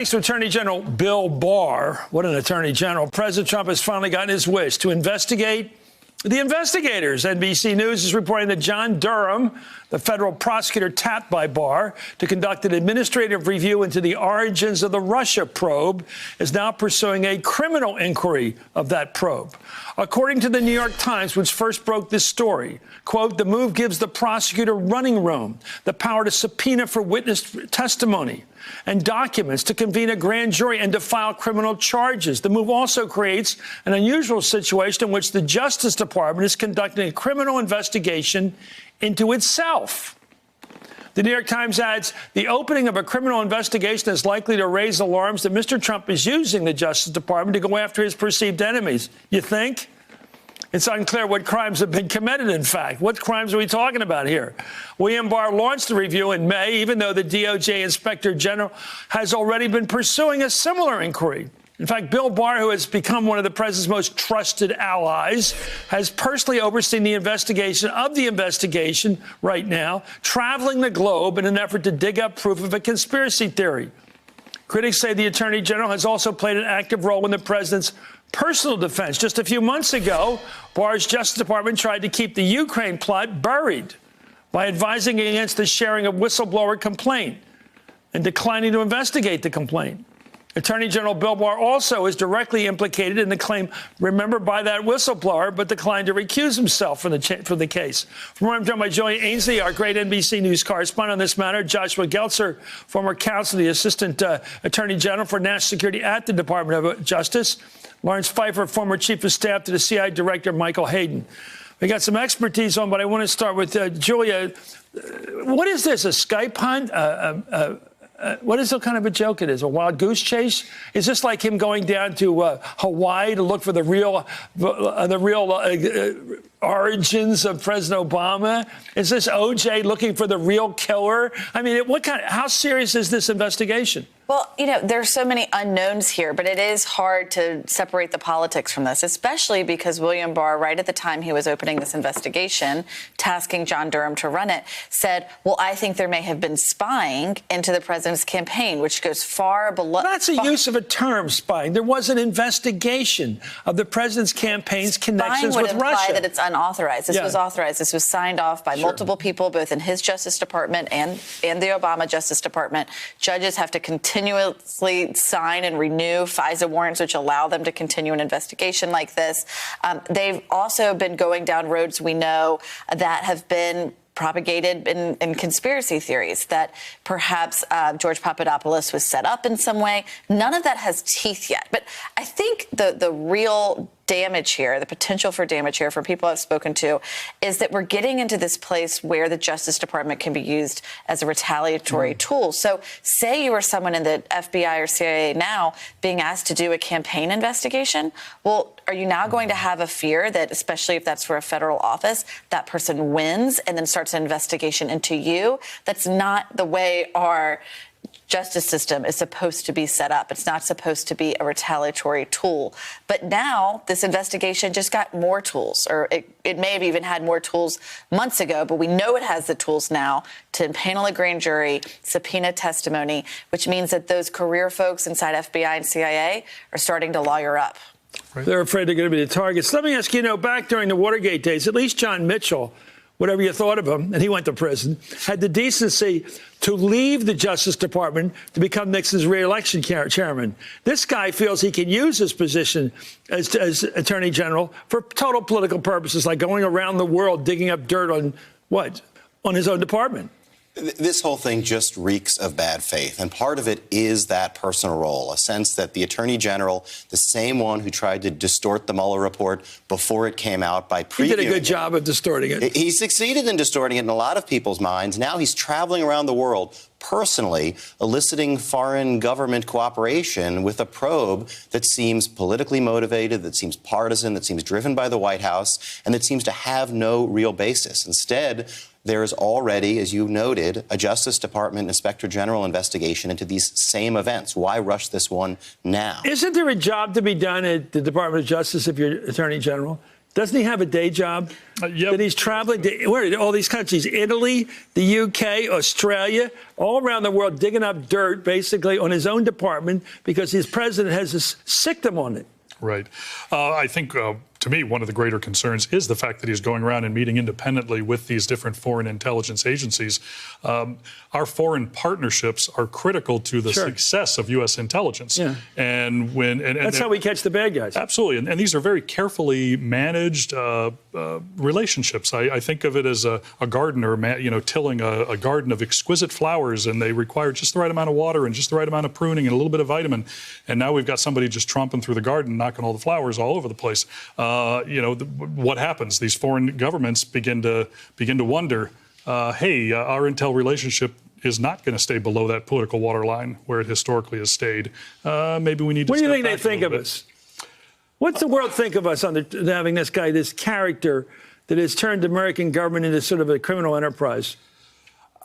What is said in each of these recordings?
Thanks to Attorney General Bill Barr. What an attorney general. President Trump has finally gotten his wish to investigate the investigators. NBC News is reporting that John Durham, the federal prosecutor tapped by Barr to conduct an administrative review into the origins of the Russia probe, is now pursuing a criminal inquiry of that probe. According to the New York Times, which first broke this story, quote, the move gives the prosecutor running room, the power to subpoena for witness testimony and documents, to convene a grand jury and to file criminal charges. The move also creates an unusual situation in which the Justice Department is conducting a criminal investigation into itself. The New York Times adds, the opening of a criminal investigation is likely to raise alarms that Mr. Trump is using the Justice Department to go after his perceived enemies. You think? It's unclear what crimes have been committed, in fact. What crimes are we talking about here? William Barr launched the review in May, even though the DOJ Inspector General has already been pursuing a similar inquiry. In fact, Bill Barr, who has become one of the president's most trusted allies, has personally overseen the investigation right now, traveling the globe in an effort to dig up proof of a conspiracy theory. Critics say the Attorney General has also played an active role in the president's personal defense. Just a few months ago, Barr's Justice Department tried to keep the Ukraine plot buried by advising against the sharing of whistleblower complaint and declining to investigate the complaint. Attorney General Bill Barr also is directly implicated in the claim, remember, by that whistleblower, but declined to recuse himself from the case. From where I'm joined by Julia Ainsley, our great NBC News correspondent on this matter, Joshua Geltzer, former counsel to the Assistant Attorney General for National Security at the Department of Justice, Lawrence Pfeiffer, former Chief of Staff to the CIA Director Michael Hayden. We got some expertise on, but I want to start with Julia. What is this, a Skype hunt? What is the kind of a joke it is? A wild goose chase? Is this like him going down to Hawaii to look for the real origins of President Obama? Is this OJ looking for the real killer? I mean, how serious is this investigation? Well, there's so many unknowns here, but it is hard to separate the politics from this, especially because William Barr, right at the time he was opening this investigation, tasking John Durham to run it, said, well, I think there may have been spying into the president's campaign, which goes far below. That's a use of a term, spying. There was an investigation of the president's campaign's connections with Russia. Spying would imply that it's unauthorized. This was authorized. This was signed off by multiple people, both in his Justice Department and the Obama Justice Department. Judges have to continuously sign and renew FISA warrants, which allow them to continue an investigation like this. They've also been going down roads, we know, that have been propagated in conspiracy theories, that perhaps George Papadopoulos was set up in some way. None of that has teeth yet. But I think the real damage here, the potential for damage here for people I've spoken to, is that we're getting into this place where the Justice Department can be used as a retaliatory tool. So say you were someone in the FBI or CIA now being asked to do a campaign investigation. Well, are you now going to have a fear that, especially if that's for a federal office, that person wins and then starts an investigation into you? That's not the way our justice system is supposed to be set up. It's not supposed to be a retaliatory tool. But now this investigation just got more tools, or it may have even had more tools months ago, but we know it has the tools now to impanel a grand jury, subpoena testimony, which means that those career folks inside FBI and CIA are starting to lawyer up. Right. They're afraid they're going to be the targets. Let me ask you, back during the Watergate days, at least John Mitchell, whatever you thought of him, and he went to prison, had the decency to leave the Justice Department to become Nixon's re-election chairman. This guy feels he can use his position as Attorney General for total political purposes, like going around the world digging up dirt on his own department. This whole thing just reeks of bad faith, and part of it is that personal role, a sense that the Attorney General, the same one who tried to distort the Mueller report before it came out by previewing He did a good job of distorting it. He succeeded in distorting it in a lot of people's minds. Now he's traveling around the world personally eliciting foreign government cooperation with a probe that seems politically motivated, that seems partisan, that seems driven by the White House, and that seems to have no real basis. Instead, there is already, as you noted, a Justice Department Inspector General investigation into these same events. Why rush this one now? Isn't there a job to be done at the Department of Justice if you're Attorney General? Doesn't he have a day job? Yep. That he's traveling to where? All these countries, Italy, the UK, Australia, all around the world, digging up dirt, basically, on his own department because his president has sicked him on it. Right. I think, to me, one of the greater concerns is the fact that he's going around and meeting independently with these different foreign intelligence agencies. Our foreign partnerships are critical to the success of U.S. intelligence. Yeah. And that's how we catch the bad guys. Absolutely. And these are very carefully managed relationships. I think of it as a gardener, tilling a garden of exquisite flowers, and they require just the right amount of water and just the right amount of pruning and a little bit of vitamin. And now we've got somebody just tromping through the garden, knocking all the flowers all over the place. What happens? These foreign governments begin to wonder, hey, our intel relationship is not going to stay below that political waterline where it historically has stayed. Maybe we need to. What do you think they think of us? What's the world think of us under having this guy, this character that has turned the American government into sort of a criminal enterprise?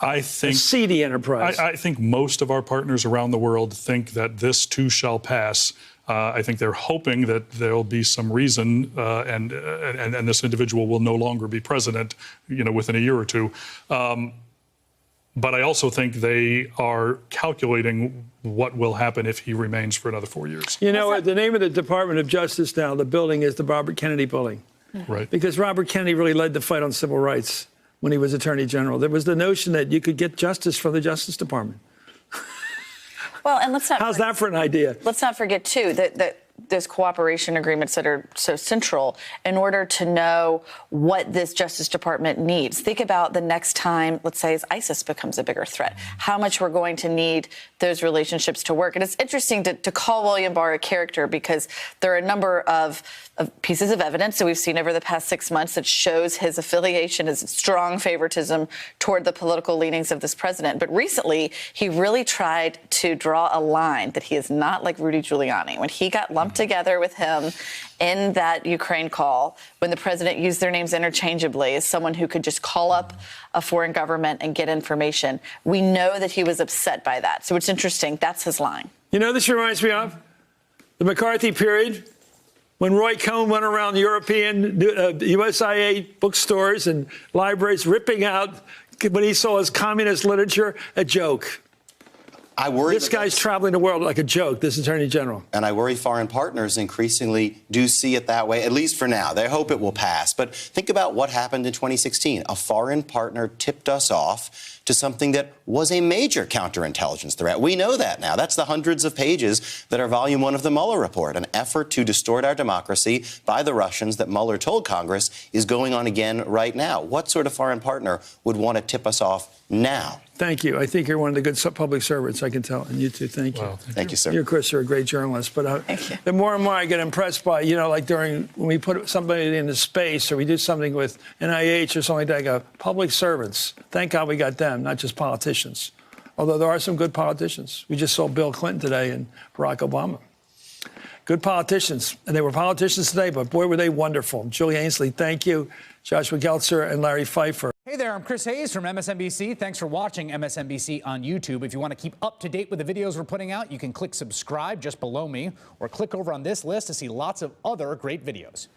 I think a seedy enterprise. I think most of our partners around the world think that this too shall pass. I think they're hoping that there'll be some reason, and this individual will no longer be president, within a year or two. But I also think they are calculating what will happen if he remains for another 4 years. You know, the name of the Department of Justice now, the building is the Robert Kennedy Building. Right. Because Robert Kennedy really led the fight on civil rights when he was Attorney General. There was the notion that you could get justice from the Justice Department. Well, and let's not. How's that for an idea? Let's not forget, too, that there's cooperation agreements that are so central in order to know what this Justice Department needs. Think about the next time, let's say, ISIS becomes a bigger threat, how much we're going to need those relationships to work. And it's interesting to call William Barr a character because there are a number of pieces of evidence that we've seen over the past 6 months that shows his affiliation, his strong favoritism toward the political leanings of this president. But recently, he really tried to draw a line that he is not like Rudy Giuliani. When he got lumped together with him in that Ukraine call, when the president used their names interchangeably as someone who could just call up a foreign government and get information, we know that he was upset by that. So it's interesting. That's his line. You know, this reminds me of the McCarthy period, when Roy Cohn went around European USIA bookstores and libraries ripping out, when he saw his communist literature, a joke. I worry this guy's traveling the world like a joke, this Attorney General. And I worry foreign partners increasingly do see it that way, at least for now. They hope it will pass. But think about what happened in 2016. A foreign partner tipped us off to something that was a major counterintelligence threat. We know that now. That's the hundreds of pages that are Volume 1 of the Mueller report, an effort to distort our democracy by the Russians that Mueller told Congress is going on again right now. What sort of foreign partner would want to tip us off now? Thank you. I think you're one of the good public servants, I can tell. And you too. Thank you. Wow, thank you, sir. You, Chris, you're a great journalist. But the more and more I get impressed by, like when we put somebody into space or we do something with NIH or something like that, I go, public servants. Thank God we got them, not just politicians. Although there are some good politicians. We just saw Bill Clinton today and Barack Obama. Good politicians. And they were politicians today, but boy, were they wonderful. Julie Ainsley, thank you. Joshua Geltzer and Larry Pfeiffer. Hey there, I'm Chris Hayes from MSNBC. Thanks for watching MSNBC on YouTube. If you want to keep up to date with the videos we're putting out, you can click subscribe just below me or click over on this list to see lots of other great videos.